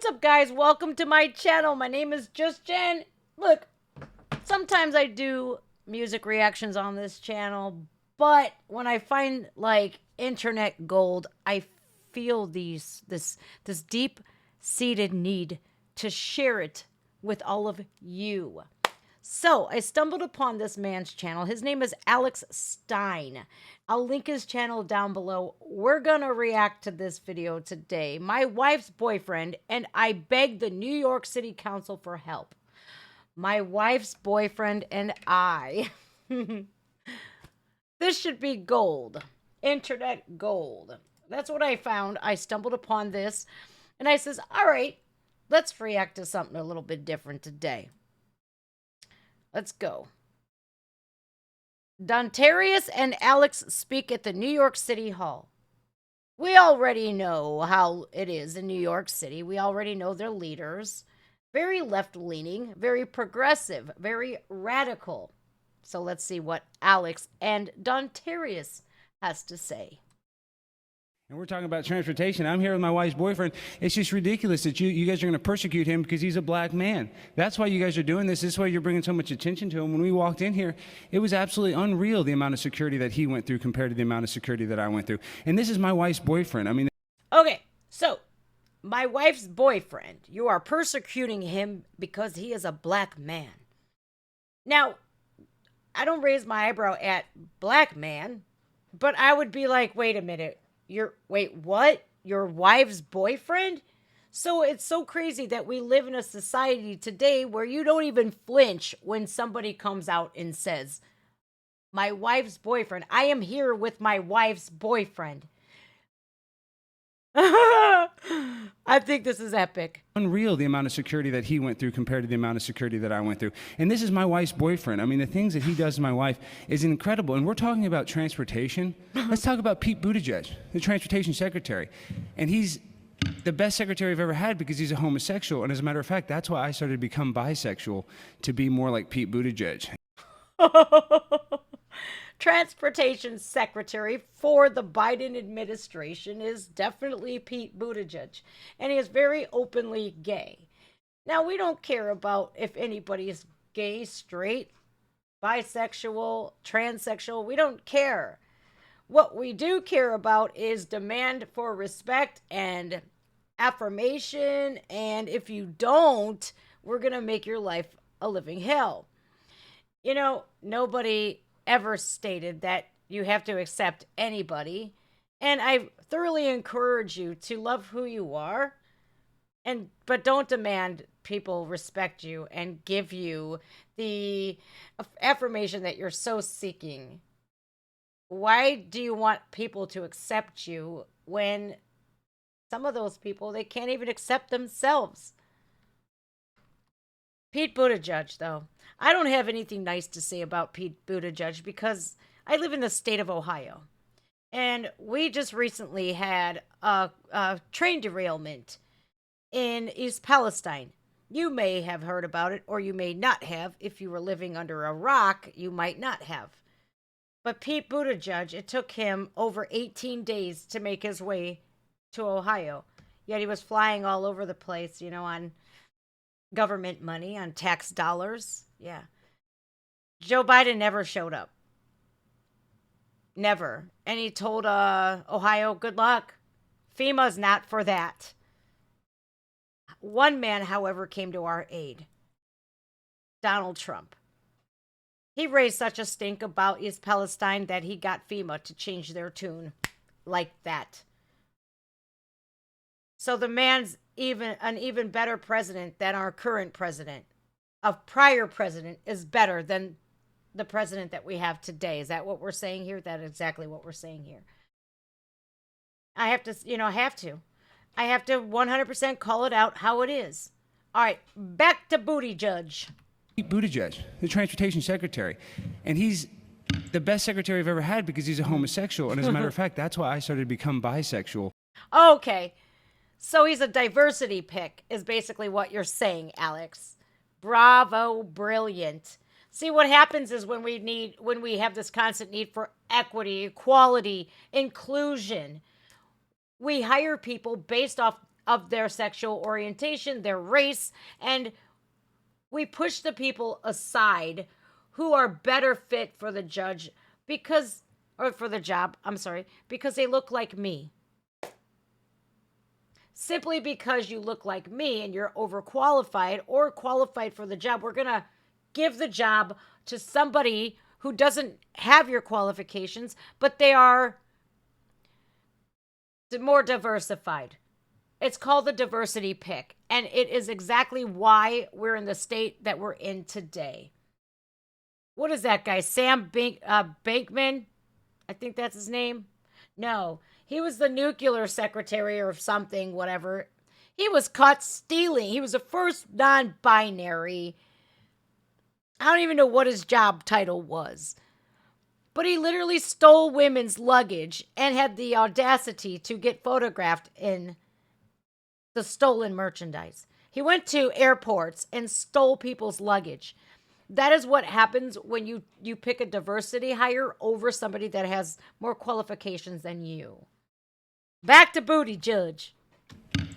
What's up, guys? Welcome to my channel. My name is Just Jen. Look, sometimes I do music reactions on this channel, but when I find like internet gold, I feel this deep-seated need to share it with all of you. So I stumbled upon this man's channel. His name is Alex Stein. I'll link his channel down below. We're gonna react to this video today. My wife's boyfriend and I begged the New York City Council for help. My wife's boyfriend and I. This should be gold. Internet gold. That's what I found. I stumbled upon this and I says, all right, let's react to something a little bit different today. Let's go. Dontarius and Alex speak at the New York City Hall. We already know how it is in New York City. We already know their leaders. Very left-leaning, very progressive, very radical. So let's see what Alex and Dontarius has to say. And we're talking about transportation. I'm here with my wife's boyfriend. It's just ridiculous that you guys are going to persecute him because he's a black man. That's why you guys are doing this. This is why you're bringing so much attention to him. When we walked in here, it was absolutely unreal the amount of security that he went through compared to the amount of security that I went through. And this is my wife's boyfriend. I mean, okay, so my wife's boyfriend, you are persecuting him because he is a black man. Now, I don't raise my eyebrow at black man, but I would be like, wait a minute. Wait, what? Your wife's boyfriend? So it's so crazy that we live in a society today where you don't even flinch when somebody comes out and says, my wife's boyfriend. I am here with my wife's boyfriend. I think this is epic. Unreal the amount of security that he went through compared to the amount of security that I went through. And this is my wife's boyfriend. I mean, the things that he does to my wife is incredible. And we're talking about transportation. Let's talk about Pete Buttigieg, the transportation secretary. And he's the best secretary I've ever had because he's a homosexual. And as a matter of fact, that's why I started to become bisexual, to be more like Pete Buttigieg. Transportation secretary for the Biden administration is definitely Pete Buttigieg, and he is very openly gay. Now, we don't care about if anybody is gay, straight, bisexual, transsexual. We don't care. What we do care about is demand for respect and affirmation, and if you don't, we're going to make your life a living hell. You know, nobody ever stated that you have to accept anybody, and I thoroughly encourage you to love who you are, but don't demand people respect you and give you the affirmation that you're so seeking. Why do you want people to accept you when some of those people, they can't even accept themselves? Pete Buttigieg, though. I don't have anything nice to say about Pete Buttigieg because I live in the state of Ohio. And we just recently had a train derailment in East Palestine. You may have heard about it, or you may not have. If you were living under a rock, you might not have. But Pete Buttigieg, it took him over 18 days to make his way to Ohio. Yet he was flying all over the place, you know, on government money, on tax dollars. Yeah. Joe Biden never showed up. Never. And he told Ohio, good luck. FEMA's not for that. One man, however, came to our aid. Donald Trump. He raised such a stink about East Palestine that he got FEMA to change their tune like that. So the man's an even better president than our current president. A prior president is better than the president that we have today. Is that what we're saying here? That's exactly what we're saying here. I have to, I have to 100% call it out how it is. All right, back to Buttigieg. Pete Buttigieg, the transportation secretary. And he's the best secretary I've ever had because he's a homosexual. And as a matter of fact, that's why I started to become bisexual. Okay. So he's a diversity pick, is basically what you're saying, Alex. Bravo, brilliant. See, what happens is when we have this constant need for equity, equality, inclusion, we hire people based off of their sexual orientation, their race, and we push the people aside who are better fit for the judge because, or for the job, I'm sorry, because they look like me. Simply because you look like me and you're overqualified or qualified for the job, we're going to give the job to somebody who doesn't have your qualifications, but they are more diversified. It's called the diversity pick, and it is exactly why we're in the state that we're in today. What is that guy? Sam Bankman? I think that's his name. No, he was the nuclear secretary or something, whatever. He was caught stealing. He was the first non-binary. I don't even know what his job title was. But he literally stole women's luggage and had the audacity to get photographed in the stolen merchandise. He went to airports and stole people's luggage. That is what happens when you pick a diversity hire over somebody that has more qualifications than you. Back to Buttigieg.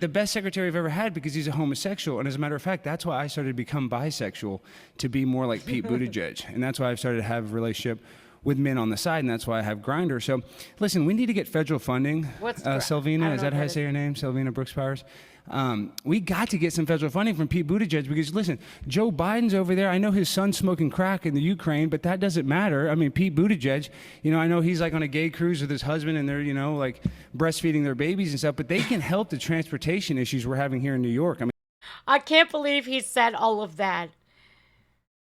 The best secretary I've ever had because he's a homosexual. And as a matter of fact, that's why I started to become bisexual, to be more like Pete Buttigieg. And that's why I've started to have a relationship with men on the side, and that's why I have Grindr. So, listen, we need to get federal funding. What's Selvina, is that how I say her name? Selvina Brooks Powers. We got to get some federal funding from Pete Buttigieg because, listen, Joe Biden's over there. I know his son's smoking crack in the Ukraine, but that doesn't matter. I mean, Pete Buttigieg, I know he's like on a gay cruise with his husband and they're, like breastfeeding their babies and stuff, but they can help the transportation issues we're having here in New York. I can't believe he said all of that.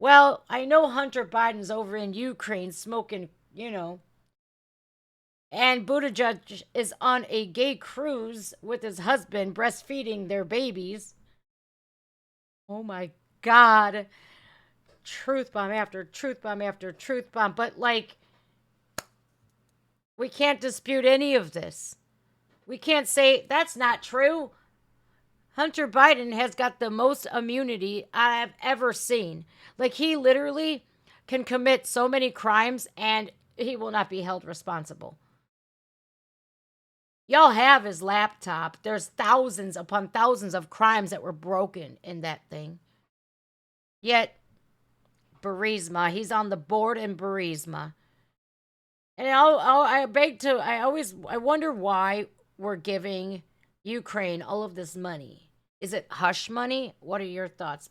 Well, I know Hunter Biden's over in Ukraine smoking, and Buttigieg is on a gay cruise with his husband breastfeeding their babies. Oh my God. Truth bomb after truth bomb after truth bomb. But we can't dispute any of this. We can't say that's not true. Hunter Biden has got the most immunity I've ever seen. He literally can commit so many crimes and he will not be held responsible. Y'all have his laptop. There's thousands upon thousands of crimes that were broken in that thing. Yet, Burisma, he's on the board in Burisma. And I wonder why we're giving Ukraine all of this money. Is it hush money? What are your thoughts?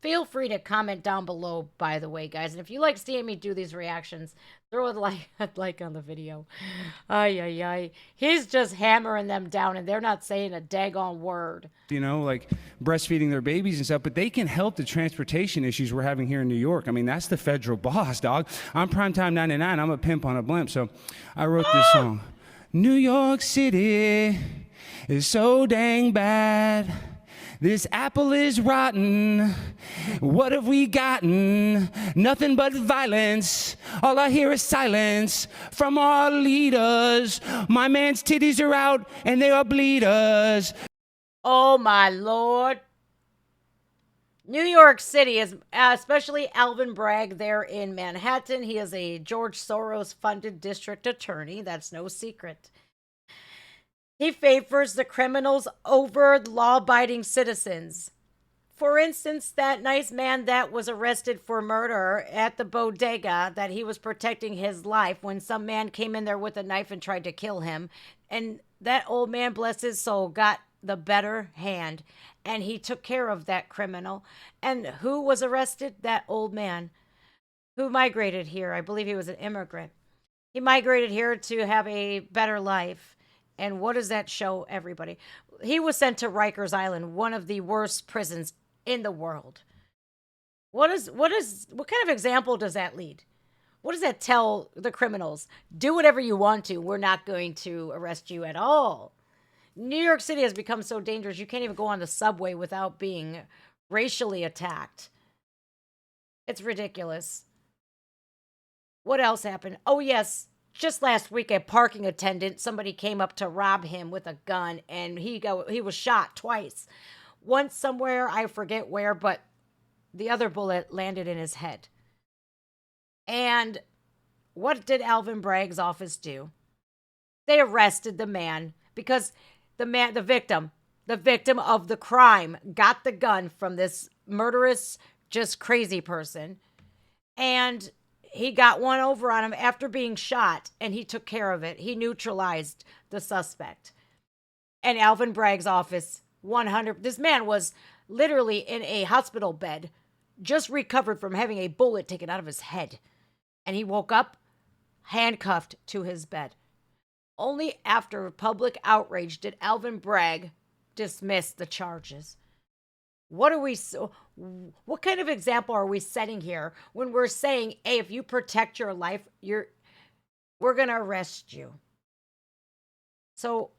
Feel free to comment down below, by the way, guys. And if you like seeing me do these reactions, throw a like on the video. Ay, ay, ay. He's just hammering them down, and they're not saying a daggone word. Breastfeeding their babies and stuff, but they can help the transportation issues we're having here in New York. I mean, that's the federal boss, dog. I'm Primetime 99. I'm a pimp on a blimp, so I wrote this song. New York City is so dang bad. This apple is rotten. What have we gotten? Nothing but violence. All I hear is silence from our leaders. My man's titties are out and they are bleeders. Oh my Lord. New York City is, especially Alvin Bragg there in Manhattan. He is a George Soros funded district attorney. That's no secret. He favors the criminals over law-abiding citizens. For instance, that nice man that was arrested for murder at the bodega, that he was protecting his life when some man came in there with a knife and tried to kill him. And that old man, bless his soul, got the better hand. And he took care of that criminal. And who was arrested? That old man who migrated here. I believe he was an immigrant. He migrated here to have a better life. And what does that show everybody? He was sent to Rikers Island, one of the worst prisons in the world. What kind of example does that lead? What does that tell the criminals? Do whatever you want to. We're not going to arrest you at all. New York City has become so dangerous, you can't even go on the subway without being racially attacked. It's ridiculous. What else happened? Oh, yes. Just last week, a parking attendant, somebody came up to rob him with a gun, and he was shot twice. Once somewhere, I forget where, but the other bullet landed in his head. And what did Alvin Bragg's office do? They arrested the man because the victim, the victim of the crime, got the gun from this murderous, just crazy person. And he got one over on him after being shot, and he took care of it. He neutralized the suspect. And Alvin Bragg's office, 100. This man was literally in a hospital bed, just recovered from having a bullet taken out of his head. And he woke up handcuffed to his bed. Only after public outrage did Alvin Bragg dismiss the charges. What kind of example are we setting here when we're saying, hey, if you protect your life, we're going to arrest you? So,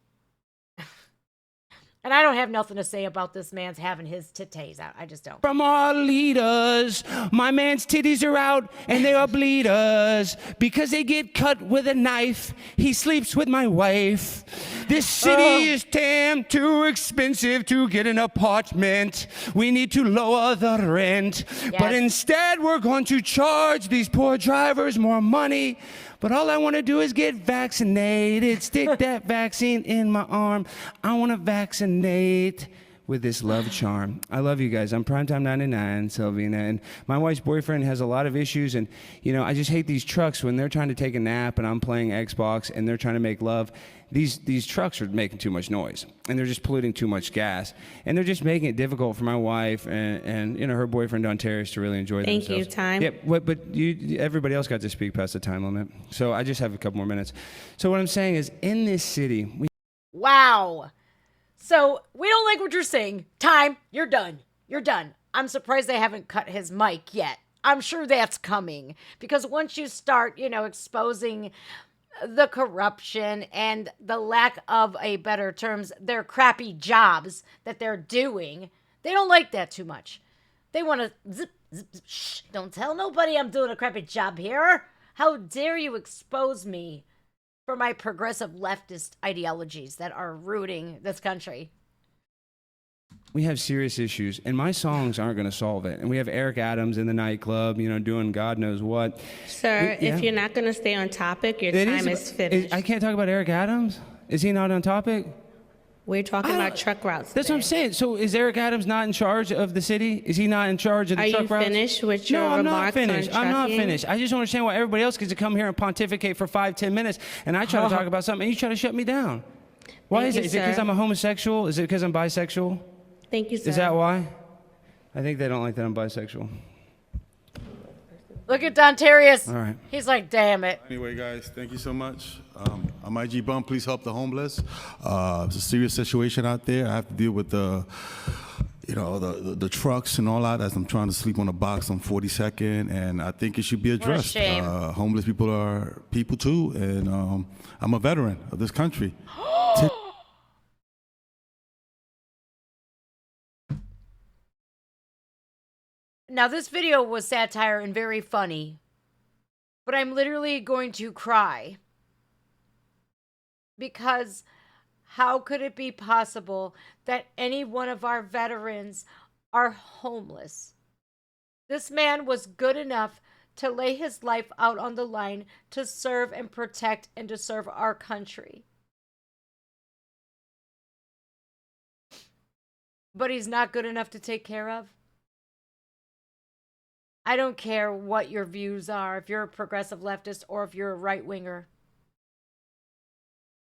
and I don't have nothing to say about this man's having his titties out. I just don't. From our leaders, my man's titties are out and they are bleeders because they get cut with a knife. He sleeps with my wife. This city is damn too expensive to get an apartment. We need to lower the rent. Yes. But instead, we're going to charge these poor drivers more money. But all I want to do is get vaccinated. Stick that vaccine in my arm. I want to vaccinate with this love charm. I love you guys. I'm Primetime 99, Sylvina, and my wife's boyfriend has a lot of issues, and I just hate these trucks when they're trying to take a nap and I'm playing Xbox and they're trying to make love. These trucks are making too much noise and they're just polluting too much gas, and they're just making it difficult for my wife and her boyfriend Ontaris to really enjoy themselves. Thank you, time. Yeah, but everybody else got to speak past the time limit, so I just have a couple more minutes. So what I'm saying is, in this city, Wow. So we don't like what you're saying. Time, you're done. You're done. I'm surprised they haven't cut his mic yet. I'm sure that's coming, because once you start, exposing the corruption and the lack of a better terms, their crappy jobs that they're doing, they don't like that too much. They want to zip, zip, zip, shh, don't tell nobody I'm doing a crappy job here. How dare you expose me for my progressive leftist ideologies that are rooting this country. We have serious issues, and my songs aren't going to solve it. And we have Eric Adams in the nightclub, doing God knows what. Sir, if you're not going to stay on topic, your time is finished. I can't talk about Eric Adams? Is he not on topic? We're talking about truck routes That's today. what I'm saying. So is Eric Adams not in charge of the city? Is he not in charge of the truck routes? Are you finished with your remarks on I'm not trucking? finished. I just don't understand why everybody else gets to come here and pontificate for 5-10 minutes, and I try to talk about something, and you try to shut me down. Why is it? Is it because I'm a homosexual? Is it because I'm bisexual? Thank you, sir. Is that why? I think they don't like that I'm bisexual. Look at Dontarius. All right. He's like, damn it. Anyway, guys, thank you so much. I'm IG Bum. Please help the homeless. It's a serious situation out there. I have to deal with the trucks and all that as I'm trying to sleep on a box on 42nd, and I think it should be addressed. What a shame. Homeless people are people too, and I'm a veteran of this country. Now, this video was satire and very funny, but I'm literally going to cry, because how could it be possible that any one of our veterans are homeless? This man was good enough to lay his life out on the line to serve and protect and to serve our country. But he's not good enough to take care of. I don't care what your views are, if you're a progressive leftist or if you're a right-winger.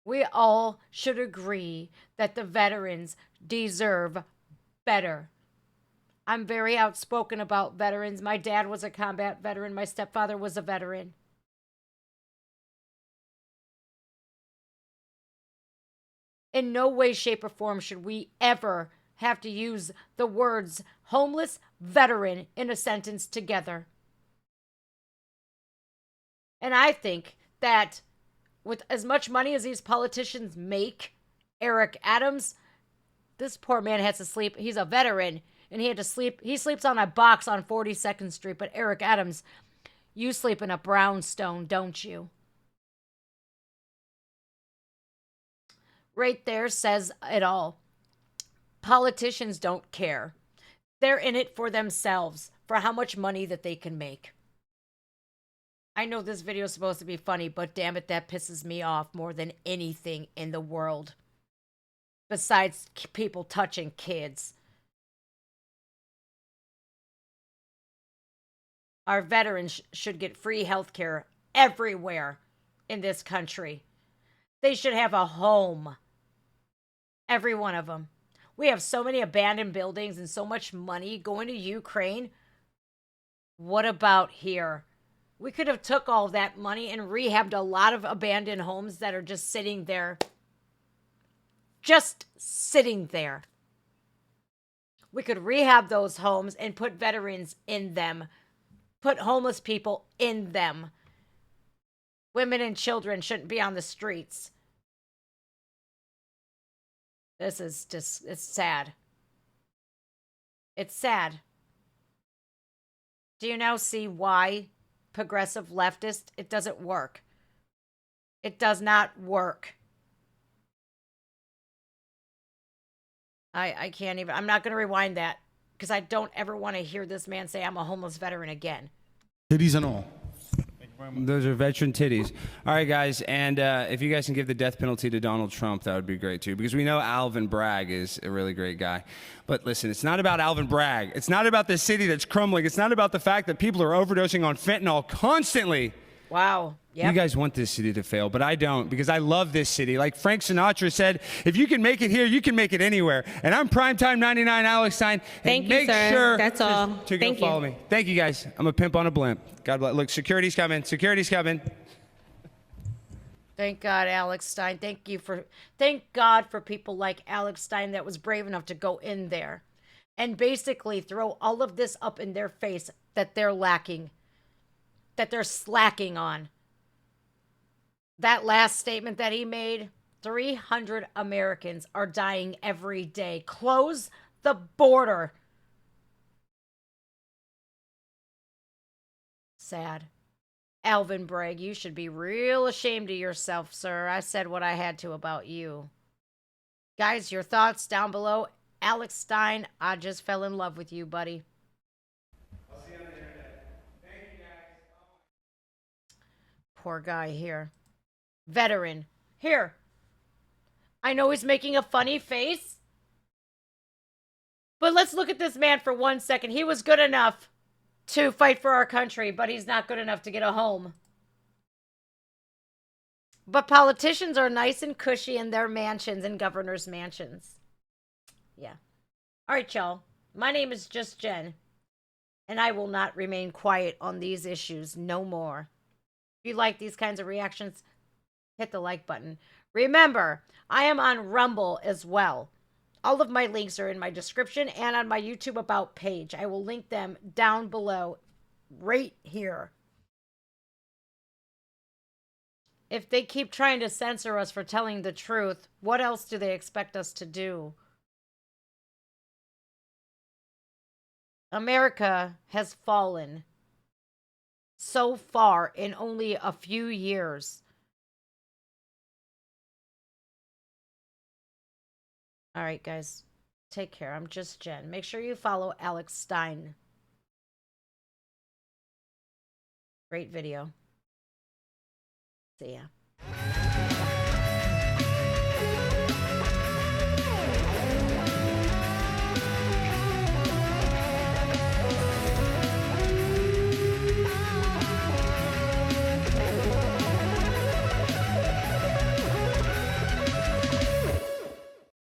We all should agree that the veterans deserve better. I'm very outspoken about veterans. My dad was a combat veteran. My stepfather was a veteran. In no way, shape, or form should we ever have to use the words homeless, veteran in a sentence together. And I think that with as much money as these politicians make, Eric Adams, this poor man has to sleep. He's a veteran, and he had to sleep. He sleeps on a box on 42nd Street. But Eric Adams, you sleep in a brownstone, don't you? Right there says it all. Politicians don't care. They're in it for themselves, for how much money that they can make. I know this video is supposed to be funny, but damn it, that pisses me off more than anything in the world. besides people touching kids. Our veterans should get free health care everywhere in this country. They should have a home. Every one of them. We have so many abandoned buildings and so much money going to Ukraine. What about here? We could have took all that money and rehabbed a lot of abandoned homes that are just sitting there. Just sitting there. We could rehab those homes and put veterans in them. Put homeless people in them. Women and children shouldn't be on the streets. This is just, it's sad. It's sad. Do you now see why progressive leftist, it doesn't work? It does not work. I can't even, I'm not going to rewind that because I don't ever want to hear this man say I'm a homeless veteran again. Titties and all. Those are veteran titties. All right, guys, and if you guys can give the death penalty to Donald Trump, that would be great, too, because we know Alvin Bragg is a really great guy. But listen, it's not about Alvin Bragg. It's not about the city that's crumbling. It's not about the fact that people are overdosing on fentanyl constantly. Wow. Yep. You guys want this city to fail, but I don't, because I love this city. Like Frank Sinatra said, if you can make it here, you can make it anywhere. And I'm Primetime 99 Alex Stein. Thank you, make sir. sure That's all. to go follow me. Thank you, guys. I'm a pimp on a blimp. God bless. Look, security's coming. Security's coming. Thank God, Alex Stein. Thank God for people like Alex Stein that was brave enough to go in there and basically throw all of this up in their face that they're lacking, that they're slacking on. That last statement that he made, 300 Americans are dying every day. Close the border. Sad. Alvin Bragg, you should be real ashamed of yourself, sir. I said what I had to about you. Guys, your thoughts down below. Alex Stein, I just fell in love with you, buddy. I'll see you on the internet. Thank you, guys. Poor guy here. Veteran. Here. I know he's making a funny face. But let's look at this man for 1 second. He was good enough to fight for our country, but he's not good enough to get a home. But politicians are nice and cushy in their mansions and governors' mansions. Yeah. All right, y'all. My name is Just Jen, and I will not remain quiet on these issues no more. If you like these kinds of reactions, hit the like button. Remember, I am on Rumble as well. All of my links are in my description and on my YouTube About page. I will link them down below right here. If they keep trying to censor us for telling the truth, what else do they expect us to do? America has fallen so far in only a few years. All right, guys. Take care. I'm Just Jen. Make sure you follow Alex Stein. Great video. See ya.